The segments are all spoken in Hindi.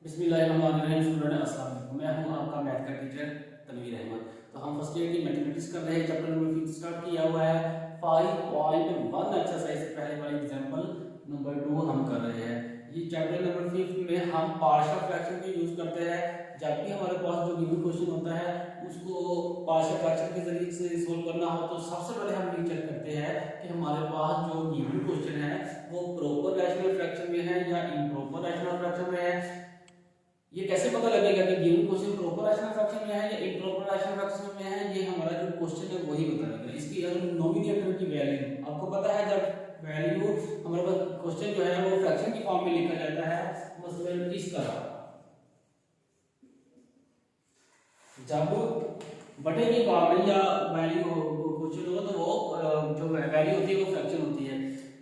बिस्मिल्लाहिर्रहमानिर्रहीम। स्टूडेंट अस्सलाम वालेकुम। मैं हूं आपका मैथ का टीचर तनवीर अहमद। तो हम फर्स्ट ईयर की मैथमेटिक्स कर रहे हैं। चैप्टर नंबर 5 स्टार्ट किया हुआ है। 5.1 एक्सरसाइज से पहले वाला एग्जांपल नंबर 2 हम कर रहे हैं। ये चैप्टर नंबर 5 में हम पार्शियल फ्रैक्शन को यूज करते हैं। जब भी हमारे पास जो गिवन क्वेश्चन होता है उसको पार्शियल फ्रैक्शन के जरिए से सोल्व करना हो तो सबसे पहले हम ये चेक करते हैं कि हमारे पास जो गिवन क्वेश्चन है वो प्रॉपर रैशनल फ्रैक्शन में है या इम्प्रॉपर रैशनल फ्रैक्शन में है। ये कैसे पता लगेगा कि given question proper rational fraction में है या इम्प्रॉपर रैशनल फ्रैक्शन में है? ये हमारा जो क्वेश्चन है वही बता देगा। इसकी अगर नोमिनेटर की वैल्यू आपको पता है, जब वैल्यू हमारे पास क्वेश्चन जो है वो फ्रैक्शन की फॉर्म में लिखा जाता है, मतलब इस तरह जब बटे की फॉर्म में या वैल्यू क्वेश्चन हो तो वो जो वैल्यू होती है वो फ्रैक्शन होती है।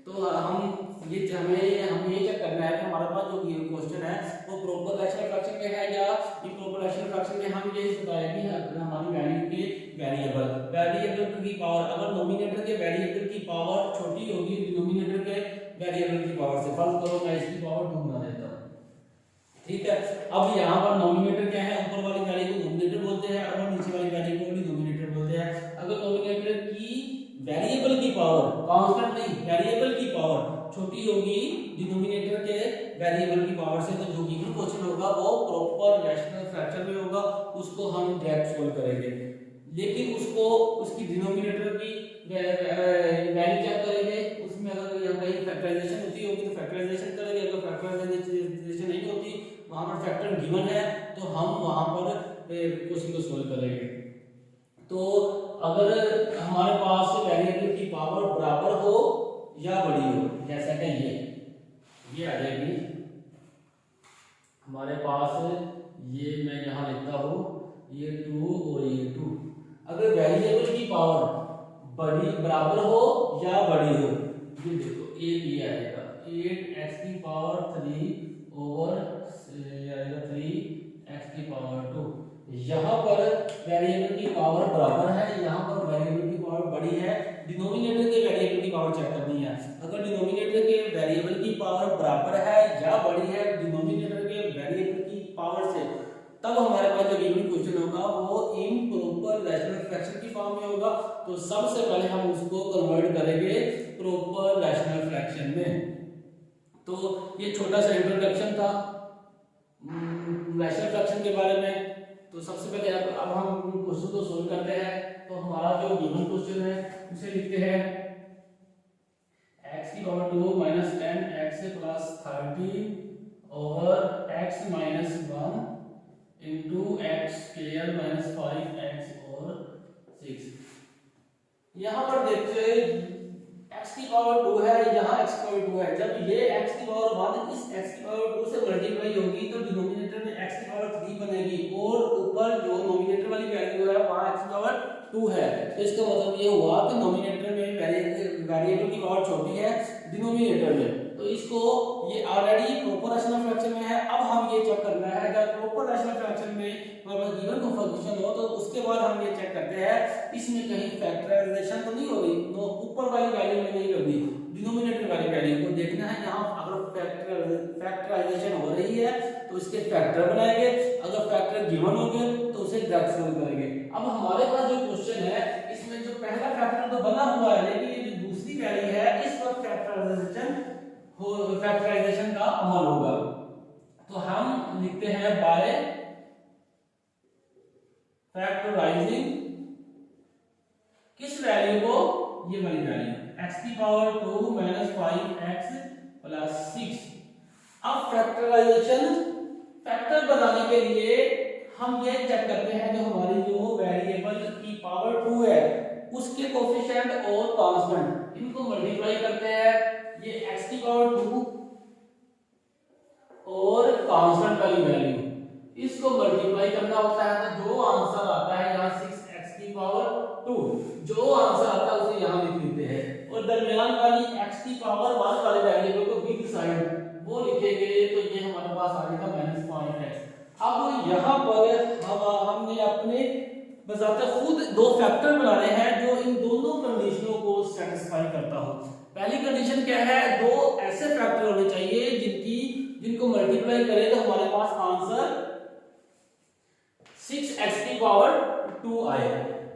तो हमें ये चेक करना है कि हमारे पास जो क्वेश्चन है वो प्रॉपर रैशनल फ्रैक्शन में है या इम्प्रॉपर रैशनल फ्रैक्शन में। हम ये बताएंगे हमारी वैल्यू के वेरिएबल की पावर, अगर नोमिनेटर के वेरिएबल की पावर छोटी होगी डिनोमिनेटर के वेरिएबल की पावर से। फर्ज करो मैं इसकी पावर 2 बना देता हूं, ठीक है। अब यहाँ पर नोमिनेटर क्या है, ऊपर वाली वैल्यू को नोमिनेटर बोलते हैं और नीचे वाली वैल्यू को डिनोमिनेटर बोलते हैं। अगर नोमिनेटर की वेरिएबल की पावर, कांस्टेंट नहीं वेरिएबल की पावर छोटी होगी डिनोमिनेटर के वेरिएबल की पावर से, तो जो गिवन क्वेश्चन होगा वो प्रॉपर रैशनल फ्रैक्शन में होगा, उसको हम डायरेक्ट सोल्व करेंगे। लेकिन उसको उसकी डिनोमिनेटर की वैल्यू क्या करेंगे, उसमें अगर यहाँ कहीं फैक्टराइजेशन होती होगी तो फैक्टराइजेशन करेंगे, अगर फैक्टराइजेशन नहीं होती वहां पर फैक्टर गिवन है तो हम वहां पर क्वेश्चन को सोल्व करेंगे। तो अगर हमारे पास वेरिएबल की पावर बराबर हो या बड़ी हो, जैसा कि ये आ जाएगी हमारे पास, ये मैं यहाँ लिखता हूँ ये 2 और ये 2। अगर वेरिएबल की पावर बड़ी बराबर हो या बड़ी हो, ये देखो ये आएगा 8x की पावर 3 ओवर 3x की पावर 2। यहाँ पर वेरिएबल की पावर बराबर है, यहाँ पर वेरिएबल की पावर बड़ी है। डिनोमिनेटर के वेरिएबल की पावर चेक करनी है। अगर डिनोमिनेटर के वेरिएबल की पावर बराबर है या बड़ी है डिनोमिनेटर के वेरिएबल की पावर से, तब हमारे पास जो गिवन क्वेश्चन होगा वो इम्प्रॉपर रैशनल फ्रैक्शन की फॉर्म में होगा। तो सबसे पहले हम उसको कन्वर्ट करेंगे प्रॉपर रैशनल फ्रैक्शन में। तो ये छोटा सा इंट्रोडक्शन था रैशनल फ्रैक्शन के बारे में। तो सबसे पहले अब हम क्वेश्चन को सोल्व करते हैं। तो हमारा जो गिवन क्वेश्चन है उसे लिखते हैं x की power 2 minus 10x plus 30 over x minus 1 into x square minus 5x और 6। यहाँ पर देखते x की पावर 2 है, यहाँ x की पावर 2 है। जब ये x की पावर 1 इस x की पावर 2 से मल्टीप्लाई होगी तो डिनोमिनेटर में x की पावर 3 बनेगी और ऊपर जो नोमिनेटर वाली वैल्यू है वहां x की पावर 2 है। तो इसका मतलब ये हुआ कि नोमिनेटर में वेरिएबल की पावर छोटी है डिनोमिनेटर में, तो इसको ये ऑलरेडी प्रॉपर रैशनल फ्रैक्शन में है। अब हम ये चेक करना है अगर प्रॉपर रैशनल फ्रैक्शन में हमारे गिवन फंक्शन हो तो उसके बाद हम ये चेक करते हैं इसमें कहीं फैक्टराइजेशन तो नहीं हो रही। नो, ऊपर वाली वैल्यू में नहीं करनी, डिनोमिनेटर वाली वैल्यू को देखना है। यहाँ अगर फैक्टराइजेशन हो रही है तो इसके फैक्टर बनाएंगे, अगर फैक्टर गिवन हो गए तो उसे डायरेक्ट सोल्व करेंगे। अब हमारे पास जो क्वेश्चन है इसमें जो पहला फैक्टर तो बना हुआ है, लेकिन ये जो दूसरी वैल्यू है इस पर फैक्टराइजेशन का अमल होगा। तो हम लिखते हैं बाय फैक्टराइजिंग किस वैल्यू को, ये वाली वैल्यू x की पावर 2 माइनस 5x प्लस 6। अब फैक्टराइजेशन फैक्टर बनाने के लिए हम ये चेक करते हैं जो हमारी जो वेरिएबल की पावर 2 है उसके कोफिशिएंट और कांस्टेंट इनको मल्टीप्लाई करते हैं। ये x की पावर 2 और कांस्टेंट वाली वैल्यू इसको मल्टीप्लाई करना होता है, तो जो आंसर आता है यहाँ 6x की पावर 2, जो आंसर आता है उसे यहाँ लिख लेते हैं और दरमियान वाली x की पावर 1 वाले वेरिएबल को b की साइड वो लिखेंगे, तो ये हमारे पास आ जाएगा -5x। अब यहाँ पर हमने अपने बजाते खुद दो फैक्टर बनाने हैं जो इन दोनों कंडीशनों को सेटिस्फाई करता हो। पहली कंडीशन क्या है, दो ऐसे फैक्टर होने चाहिए जिनको मल्टीप्लाई करें तो हमारे पास आंसर 6x की पावर 2 आए।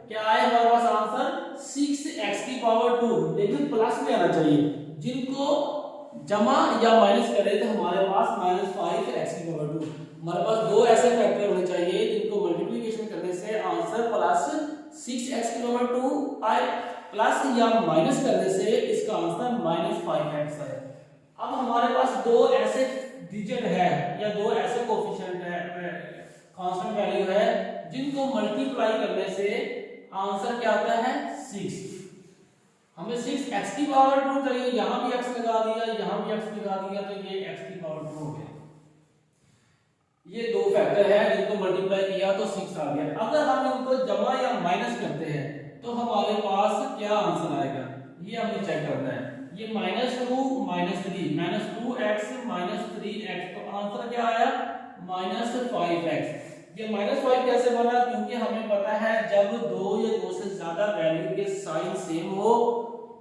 क्या आए हमारे पास आंसर 6x की पावर 2, लेकिन प्लस में आना चाहिए। जिनको जमा या माइनस करे तो हमारे पास -5x की पावर 2। हमारे पास दो ऐसे फैक्टर होने चाहिए जिनको मल्टीप्लिकेशन करने से आंसर प्लस 6x की पावर 2 आए, प्लस या माइनस करने से इसका आंसर -5x आए। अब हमारे पास दो ऐसे डिजिट है या दो ऐसे कोफिशिएंट है, कांस्टेंट वैल्यू है, जिनको मल्टीप्लाई करने से आंसर क्या आता है 6। हमें 6x की पावर 2 चाहिए, यहां भी x लगा दिया, यहां भी x लगा दिया, तो ये x की पावर 2 हो गया। ये दो फैक्टर है जिनको मल्टीप्लाई किया तो 6 आ गया। अगर हम इनको जमा या माइनस करते हैं तो हमारे पास क्या आंसर आएगा, ये हमें चेक करना है। ये -2 -3 -2x -3x, तो आंसर क्या आया -5x। ये -5 कैसे बना, क्योंकि हमें पता है जब दो या दो से ज्यादा वैल्यू के साइन सेम हो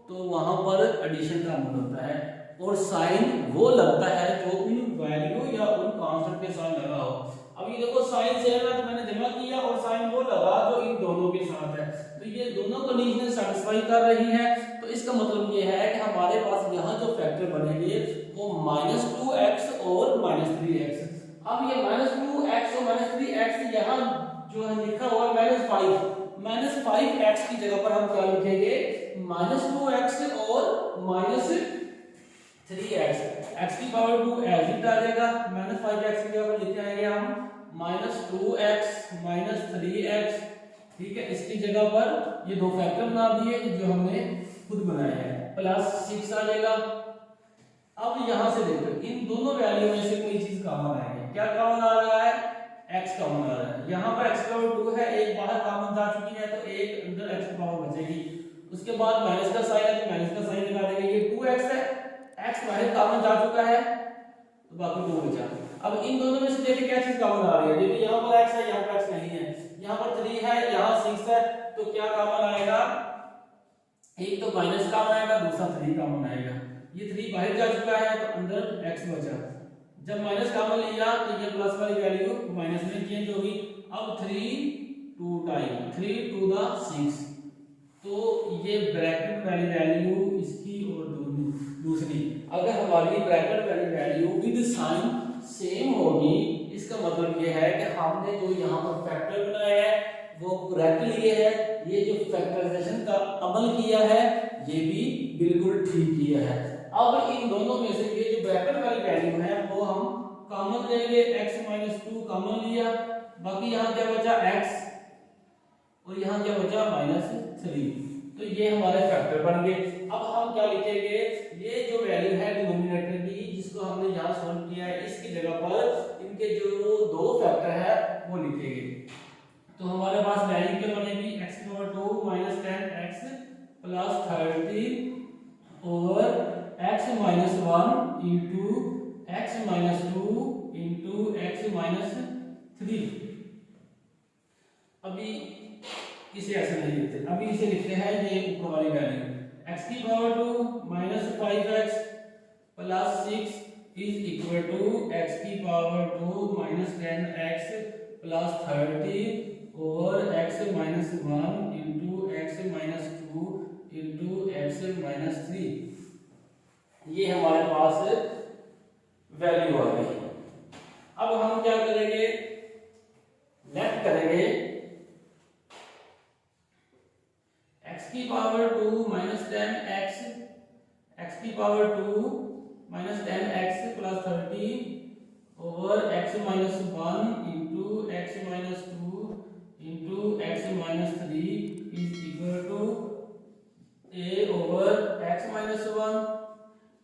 तो वहां पर एडिशन का अमल होता है, और साइन वो लगता है जो उन वैल्यू या उन कांस्टेंट के साथ लगा हो। अब ये देखो साइन सेम है तो मैंने जमा किया, और साइन वो लगा जो इन दोनों के साथ है, तो ये दोनों कंडीशनें सेटिस्फाई कर रही है। तो इसका मतलब ये है कि हमारे पास यहाँ जो फैक्टर बनेंगे वो -2x और -3x। अब ये -2x और -3x यहाँ जो है लिखा हुआ -5x की जगह पर हम क्या लिखेंगे -2x और -3x। x की पावर 2 एज इट आ जाएगा, -5x की जगह पर लिख आएंगे हम -2x -3x। ठीक है, इसकी जगह पर ये दो फैक्टर बना दिए जो हमने खुद बनाए हैं, +6 आ जाएगा। अब यहां से देखो इन दोनों वैल्यू में से कोई चीज कॉमन आएगी। क्या कॉमन आ रहा है, x कॉमन आ रहा है। यहां पर x पावर 2 है, एक बाहर कॉमन जा चुकी है तो एक अंदर x की पावर बचेगी। उसके बाद माइनस का साइन है तो माइनस का साइन लगा देंगे। ये 2x है, x बाहर कॉमन जा चुका है तो बाकी 2 बचा। अब इन दोनों में से देखिए क्या चीज कॉमन आ रही है। देखिए यहां पर x है, यहां पर x नहीं है, यहां पर 3 है, यहां 6 है, तो क्या कॉमन आएगा, एक तो माइनस कॉमन आएगा, दूसरा 3 कॉमन आएगा। ये 3 बाहर जा चुका है तो अंदर x बचा। जब माइनस कॉमन लिया तो ये प्लस वाली वैल्यू माइनस में चेंज होगी। अब 3 2 टाइम 3 टू द 6, तो ये ब्रैकेट वाली वैल्यू इसकी और दूसरी, अगर हमारी ब्रैकेट वाली वैल्यू विद साइन सेम होगी, इसका मतलब ये है कि हमने जो यहाँ पर फैक्टर बनाया है वो करेक्ट लिए है। ये जो फैक्टराइजेशन का अमल किया है ये भी बिल्कुल ठीक किया है। अब इन दोनों में से ये जो ब्रैकेट वाली वैल्यू है वो हम कॉमन लेंगे, x - 2 कॉमन लिया, बाकी यहाँ क्या बचा x और यहाँ क्या बचा -3, तो ये हमारे फैक्टर बन गए। अब हम क्या लिखेंगे, ये जो वैल्यू है डिनोमिनेटर की जिसको हमने यहाँ सॉल्व किया है, इसकी जगह पर इनके जो दो फैक्टर है वो लिखेंगे। तो हमारे पास वैल्यू क्या बनेगी, x की पावर 2 -10x + 30 और x - 1 into x - 2 into x - 3। अभी इसे ऐसे नहीं लिखते, अभी इसे लिखते हैं ये ऊपर वाली वैल्यू x की power 2 -5x + 6 is equal to x की पावर 2 -10x + 30 और x - 1 into x - 2 into x - 3। ये हमारे पास वैल्यू आ गई। अब हम क्या करेंगे, लेफ्ट करेंगे x की पावर 2 -10x, x की पावर 2 -10x + 30 और x - 1 into x - 2 into x - 3 is equal to a over x - 1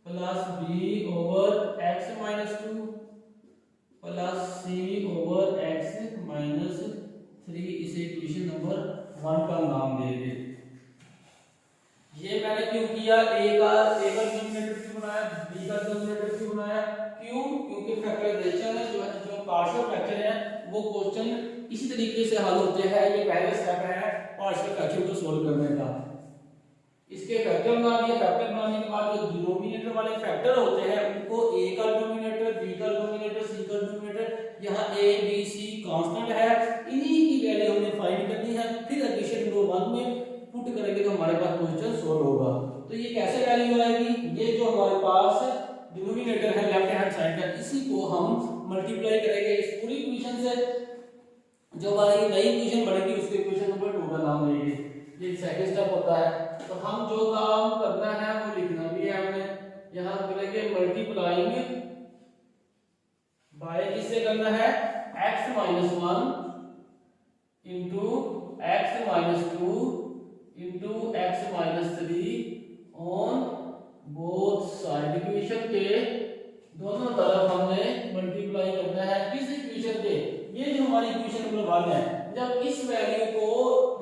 plus b over x - 2 plus c over x - 3। इसे इक्वेशन नंबर 1 का नाम देंगे। ये मैंने क्यों किया, a का डिनोमिनेटर क्यों बनाया, b का डिनोमिनेटर क्यों बनाया, क्यों, क्योंकि फैक्टराइजेशन जो पार्शियल फ्रैक्शन है वो क्वेश्चन इसी तरीके से हल होते हैं। ये पहला स्टेप है पार्शियल फ्रैक्शन को सोल्व करने का। इसके फैक्टर बना दिए, फैक्टर बनाने के बाद जो डिनोमिनेटर वाले फैक्टर होते हैं उनको a का डिनोमिनेटर, b का डिनोमिनेटर, c का डिनोमिनेटर यहाँ ए बी सी कांस्टेंट है, इन्हीं की वैल्यू हमें फाइंड करनी है। फिर इक्वेशन नंबर 1 में पुट करेंगे तो हमारे पास क्वेश्चन सॉल्व होगा। तो ये कैसे वैल्यू आएगी, ये जो हमारे पास डिनोमिनेटर है लेफ्ट हैंड साइड का, इसी को हम मल्टीप्लाई करेंगे इस पूरी इक्वेशन से। जो हमारी नई इक्वेशन बनेगी उसके इक्वेशन नंबर 2 का नाम लेंगे, ये सेकंड स्टेप होता है। तो हम जो काम करना है वो लिखना भी है हमें, यहाँ करेंगे मल्टीप्लाइंग बाय, किससे करना है, x minus 1 into x minus 2 into x minus 3 on both side. Equation के दोनों तरफ हमने मल्टीप्लाई करना है, किस इक्वेशन के, ये जो हमारी इक्वेशन नंबर 1 है। जब इस वैल्यू को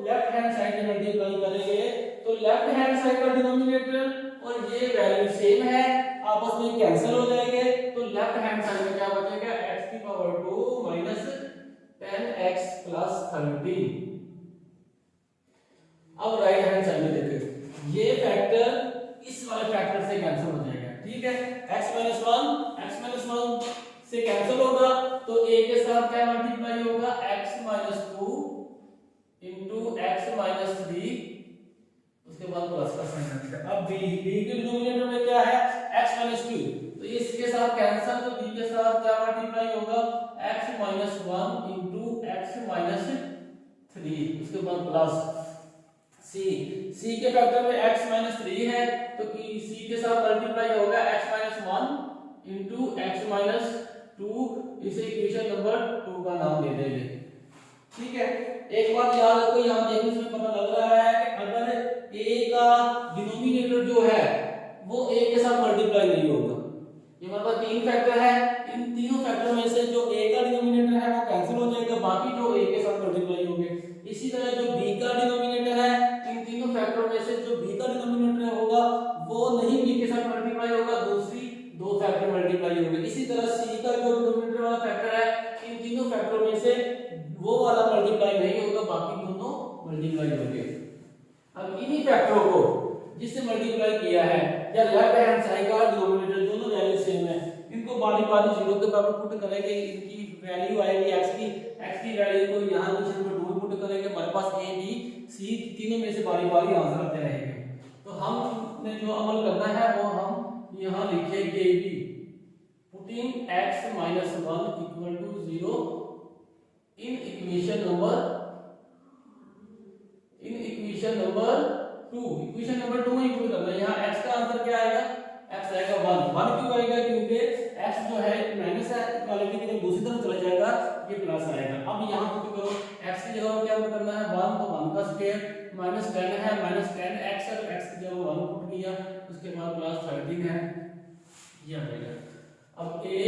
लेफ्ट हैंड साइड में मल्टीप्लाई करेंगे तो लेफ्ट हैंड साइड का डिनोमिनेटर और ये वैल्यू सेम है, आपस में कैंसिल हो जाएंगे। तो लेफ्ट हैंड साइड में क्या बचेगा, x की पावर 2 माइनस 10x प्लस 13। अब राइट हैंड साइड में देखिए, ये फैक्टर इस वाले फैक्टर से कैंसिल हो जाएगा, ठीक है। x माइनस 1 से कैंसिल होगा तो a के साथ क्या मल्टीप्लाई होगा, x minus 2 into x minus 3, उसके बाद प्लस का साइन आएगा। अब b के डिनोमिनेटर में क्या है, x माइनस 2, तो ये इसके साथ कैंसिल, तो b के साथ क्या मल्टीप्लाई होगा, x minus 1 into x minus 3, उसके बाद प्लस c के फैक्टर में x माइनस 3 है तो c के साथ मल्टीप्लाई होगा x minus 1 into x minus 2, इसे इक्वेशन नंबर 2 का नाम दे देंगे, ठीक है। एक बात याद रखो, यहाँ देखने से पता लग रहा है कि अगर a का डिनोमिनेटर जो है वो a के साथ मल्टीप्लाई नहीं होगा। ये हमारे पास 3 फैक्टर है, इन तीनों फैक्टर में से जो a का डिनोमिनेटर है वो कैंसिल हो जाएगा, बाकी जो a के साथ मल्टीप्लाई होंगे। इसी तरह जो b का डिनोमिनेटर है, इन तीनों फैक्टरों में से जो b का डिनोमिनेटर होगा वो नहीं b के साथ मल्टीप्लाई होगा, दूसरी दो फैक्टर मल्टीप्लाई होंगे। इसी तरह c का जो डिनोमिनेटर वाला फैक्टर है, इन तीनों फैक्टरों में से वो वाला मल्टीप्लाई नहीं होगा, बाकी दोनों मल्टीप्लाई होंगे। अब इन्हीं फैक्टरों को जिससे मल्टीप्लाई किया है या लेफ्ट हैंड साइड का डिनोमिनेटर दोनों वैल्यू सेम है, इनको बारी बारी जीरो के बराबर पुट करेंगे, इनकी वैल्यू आएगी x की वैल्यू को यहां इक्वेशन नंबर 2 में पुट करेंगे, हमारे पास a b c तीनों में से बारी बारी आंसर आते रहेंगे। तो हमने जो अमल करना है वो हम यहां लिखेंगे भी, putting x minus 1 equal to 0 in equation number 2, equation number 2 में पुट करना है। यहाँ x का आंसर क्या आएगा, x आएगा 1 क्यों आएगा, क्योंकि x जो है माइनस है, इक्वालिटी की जब दूसरी तरफ चला जाएगा ये प्लस आएगा। अब यहाँ पुट करो, x की जगह क्या पुट करना है 1, तो 1 का स्क्वायर माइनस 10 है, माइनस 10x है, तो x की जगह 1 पुट किया, उसके बाद प्लस 13 है, ये आएगा। अब a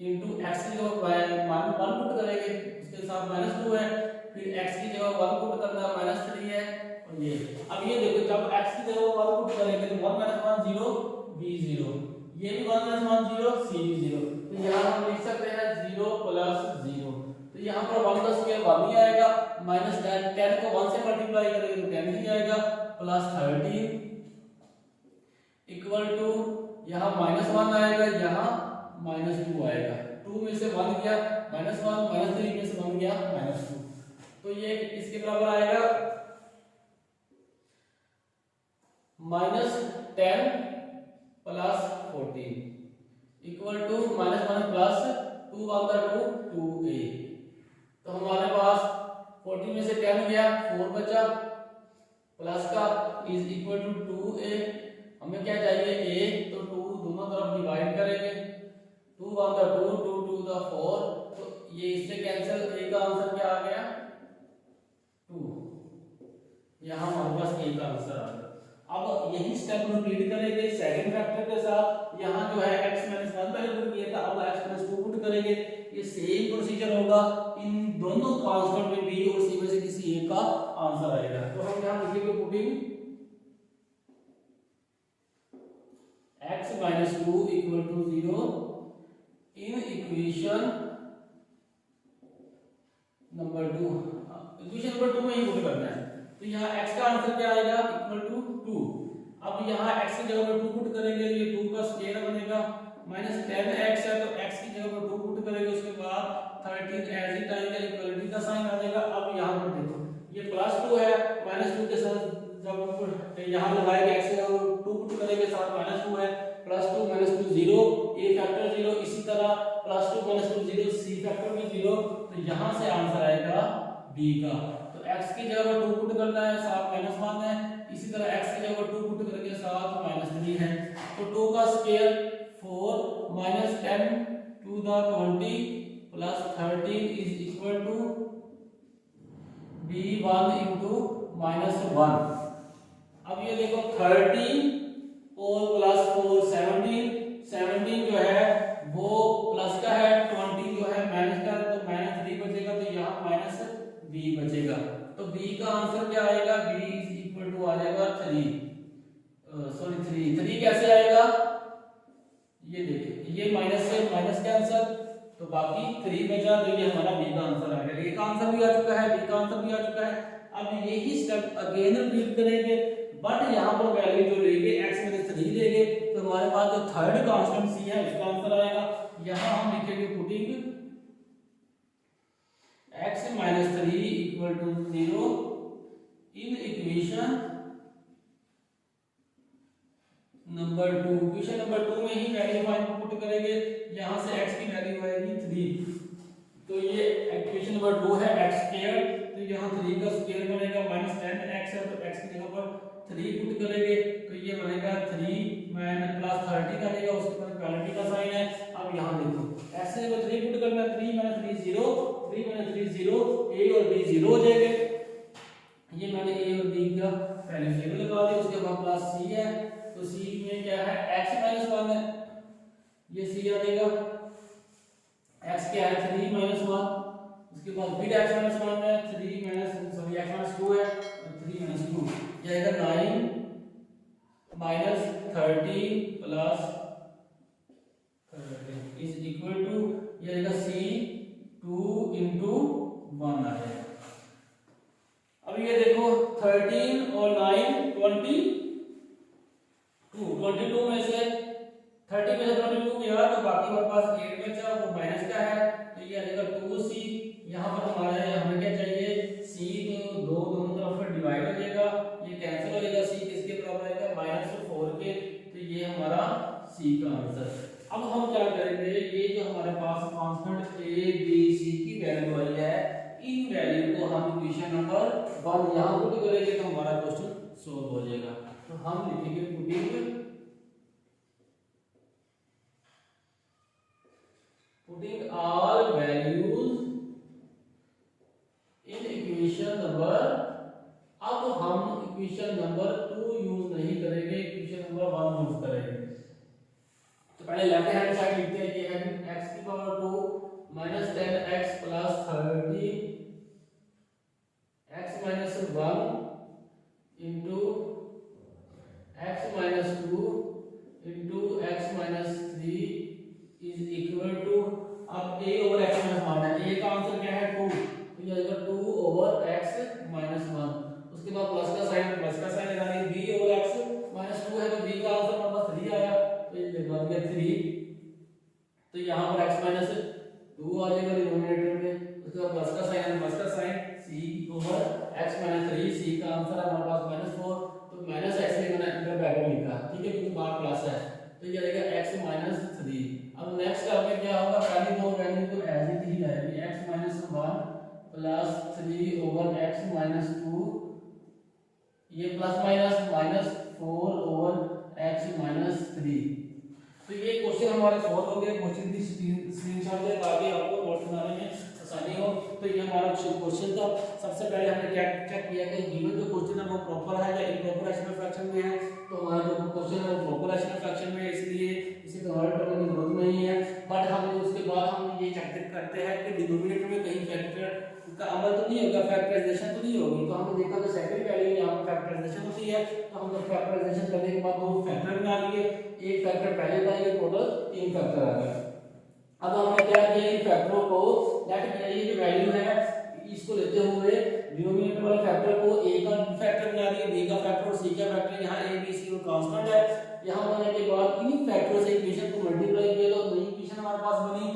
इंटू x की जगह 1 पुट करेंगे, उसके साथ माइनस 2 है, फिर x की जगह 1 पुट करना है, माइनस 3 है, और ये अब ये देखो जब x की जगह 1 पुट करेंगे तो 1 माइनस 1 0 b 0, ये भी 1 माइनस 1 0 c भी 0, तो यहाँ हम लिख सकते हैं 0 प्लस 0। तो यहाँ पर 1 का स्क्वायर 1 ही आएगा, माइनस 10 को 1 से मल्टीप्लाई करेंगे तो 10 ही आएगा, प्लस 13 इक्वल टू यहाँ माइनस 1 आएगा, यहाँ माइनस 2 आएगा, 2 में से 1 गया माइनस 1, माइनस 3 में से 1 गया माइनस 2, तो ये इसके बराबर आएगा minus 10 plus 14 equal to minus 1 plus 2 1 2a। तो हमारे पास 14 में से 10 गया, 4 बचा, प्लस का इज इक्वल टू 2a, हमें क्या चाहिए a, तो 2 दोनों तरफ डिवाइड करेंगे, 2 1 2 2 2 4, तो ये इससे कैंसिल, a का आंसर क्या आ गया 2, यहाँ हमारे पास a का आंसर आ गया। अब यही स्टेप रिपीट करेंगे सेकंड फैक्टर के साथ, यहाँ जो है x 1 पहले पुट किया था, अब x 2 पुट करेंगे, ये सेम प्रोसीजर होगा, इन दोनों कांस्टेंट में b और c में से किसी एक का आंसर आएगा। तो हम यहाँ लिखेंगे putting x 2 equal to 0 in equation number 2, equation number 2 में ही पुट करना है। तो यहाँ x का आंसर क्या आएगा इक्वल टू 2। अब यहाँ x की जगह पर 2 पुट करेंगे, ये 2 का स्क्वायर बनेगा, माइनस 10x है तो x की जगह पर 2 पुट करेंगे, उसके बाद इक्वालिटी एज इट आएगा, इक्वालिटी का साइन आ जाएगा। अब यहाँ पर देखो ये +2 है, -2 के साथ जब यहाँ लगाएंगे x और 2 पुट करेंगे साथ -2 है, +2 -2 0, a फैक्टर 0, इसी तरह +2 -2 0, c फैक्टर भी 0। तो यहाँ से आंसर आएगा b का। तो x की जगह 2 पुट करना है, साथ -1 है, इसी तरह x की जगह 2 पुट करके साथ -3 है। तो 2 का square 4 -10 to the 20 plus 13 is equal to b1 into -1। अब ये देखो 13 और +4 17 जो है वो प्लस का है, 20 जो है माइनस का है, तो -3 बचेगा, तो यहाँ -b बचेगा। तो b का आंसर क्या आएगा, b इज इक्वल टू आ जाएगा 3 कैसे आएगा, ये देखिए ये माइनस से माइनस का आंसर, तो बाकी 3 बचा, तो ये हमारा बी का आंसर आ गया। ए का आंसर भी आ चुका है, बी का आंसर भी आ चुका है। अब यही स्टेप अगेन रिपीट करेंगे, बट यहाँ पर वैल्यू जो लेंगे x में 3 लेंगे, तो हमारे पास जो थर्ड कांस्टेंट c है उसका आंसर आएगा। यहाँ हम लिखेंगे putting x - 3 = 0 in equation number 2। Equation number 2 में ही वैल्यू फाइंड पुट करेंगे, यहाँ से x की वैल्यू आएगी 3, तो ये इक्वेशन नंबर 2 है x², तो यहाँ 3 का स्क्वायर बनेगा, -10x है, तो x की जगह पर 3 पुट करेंगे, तो ये बनेगा 3 + 30 का देगा, उसके बाद इक्वालिटी का साइन है। अब यहाँ देखो x की जगह 3 पुट करना, 3 - 3 0, 3 - 3 0, a और b 0 हो जाएंगे। ये मैंने a और b का पहले 0 लगा दिया, उसके बाद प्लस c है, तो c में क्या है x - 1 है, ये c आ जाएगा, x क्या है 3 - 1, उसके बाद फिर x - 1 है, 3 x - 2 है, तो 3 - 2 जाएगा 9 - 13 प्लस 13 इज इक्वल टू ये आएगा c 2 × 1 आ जाएगा। अब ये देखो 13 और 9 22 में से 30 में से 22 गया, तो बाकी हमारे पास 8 बचा, वो माइनस का है, तो ये आ जाएगा 2c। यहाँ पर हमारा हमें क्या चाहिए, c को दोनों तरफ डिवाइड हो जाएगा, ये कैंसिल हो जाएगा, c किसके बराबर आएगा -4 के, तो ये हमारा c का आंसर। अब हम क्या करेंगे, ये जो हमारे पास कांस्टेंट a b c की वैल्यू आई है, इन वैल्यू को हम इक्वेशन नंबर 1 यहाँ पुट करेंगे, तो हमारा क्वेश्चन सॉल्व हो जाएगा। तो हम लिखेंगे putting all values in equation number। अब हम इक्वेशन नंबर 2 यूज नहीं करेंगे, इक्वेशन नंबर 1 यूज करेंगे। तो पहले लेफ्ट हैंड साइड लिखते हैं, ये है x⁻2 -10x + 30 x - 1 × x - 2 × x - 3 is equal to, अब a ओवर x - 1 है, a का आंसर क्या है 2, तो ये आएगा 2 ओवर x - 1, उसके बाद प्लस का साइन लगाएंगे, b ओवर x - 2 है, तो b का आंसर हमारे पास 3 आया, तो ये लगा दिया 3, तो यहाँ पर x - 2 आ जाएगा डिनोमिनेटर में, उसके बाद प्लस का sign c over x - 3, c का आंसर है हमारे पास -4, तो -x में मैंने अंदर ब्रैकेट लिखा, ठीक है, क्योंकि बाहर प्लस है, तो ये आएगा x - 3। अब नेक्स्ट स्टेप में क्या होगा, पहली दो वैल्यू तो एज इट ही रहेगी, x - 1 + 3 ओवर x - 2, ये ±4 ओवर x - 3। तो ये क्वेश्चन हमारा सॉल्व हो गया। क्वेश्चन की स्क्रीनशॉट ले ताकि आपको नोट्स बनाने में आसानी हो। तो ये हमारा क्वेश्चन था। सबसे पहले हमने क्या चेक किया कि गिवन जो क्वेश्चन है वो प्रॉपर है या इम्प्रॉपर रैशनल फ्रैक्शन में है। तो हमारा जो क्वेश्चन है वो प्रॉपर रैशनल फ्रैक्शन में है, इसलिए इसे कन्वर्ट करने की जरूरत नहीं है। बट हम उसके बाद हम ये चेक करते हैं कि डिनोमिनेटर में कहीं फैक्टर का अमल तो नहीं होगा, फैक्टराइजेशन तो नहीं होगी। तो हमने देखा कि सेकंड वैल्यू यहाँ पर फैक्टराइजेशन होती है, तो हम जब फैक्टराइजेशन करने के बाद दो फैक्टर बना लिए, एक फैक्टर पहले था, ये टोटल 3 फैक्टर आ गए। अब हमने क्या किया, इन फैक्टरों को लेट किया, ये जो वैल्यू है इसको लेते हुए डिनोमिनेटर वाले फैक्टर को a का फैक्टर बना दिया, b का फैक्टर और c का फैक्टर। यहाँ a b c और कांस्टेंट है। यहाँ होने के बाद इन फैक्टरों से इक्वेशन को मल्टीप्लाई किया तो नई इक्वेशन हमारे पास बनी।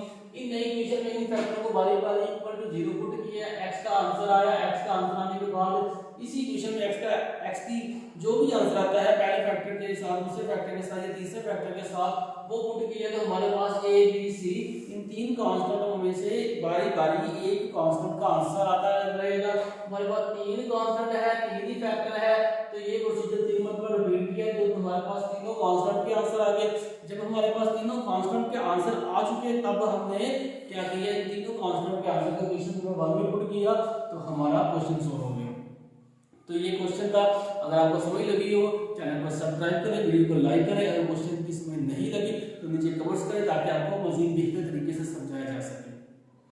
इन नई इक्वेशन में इन फैक्टर को बारी बारी इक्वल टू 0 पुट किया, x का आंसर आया। x का आंसर आने के बाद इसी इक्वेशन में x की जो भी आंसर आता है पहले फैक्टर के साथ, दूसरे फैक्टर के साथ या तीसरे फैक्टर के साथ वो पुट किया, तो हमारे पास a b c इन तीन कांस्टेंटों में से बारी बारी एक कांस्टेंट का आंसर आता रहेगा। हमारे पास तीन कांस्टेंट है, तीन ही फैक्टर है, तो ये प्रोसीजर 3 मतलब रिपीट किया तो हमारे पास तीनों कांस्टेंट के आंसर आ गए। जब हमारे पास तीनों कांस्टेंट के आंसर आ चुके तब हमने क्या किया, इन तीनों कांस्टेंट के आंसर को क्वेश्चन में 1 में पुट किया तो हमारा क्वेश्चन सॉल्व हो गया। तो ये क्वेश्चन था। अगर आपको समझ लगी हो चैनल को सब्सक्राइब करें, वीडियो को लाइक करें। अगर क्वेश्चन की समझ नहीं लगी तो नीचे कमेंट्स करें ताकि आपको मजीद बेहतर तरीके से समझाया जा सके।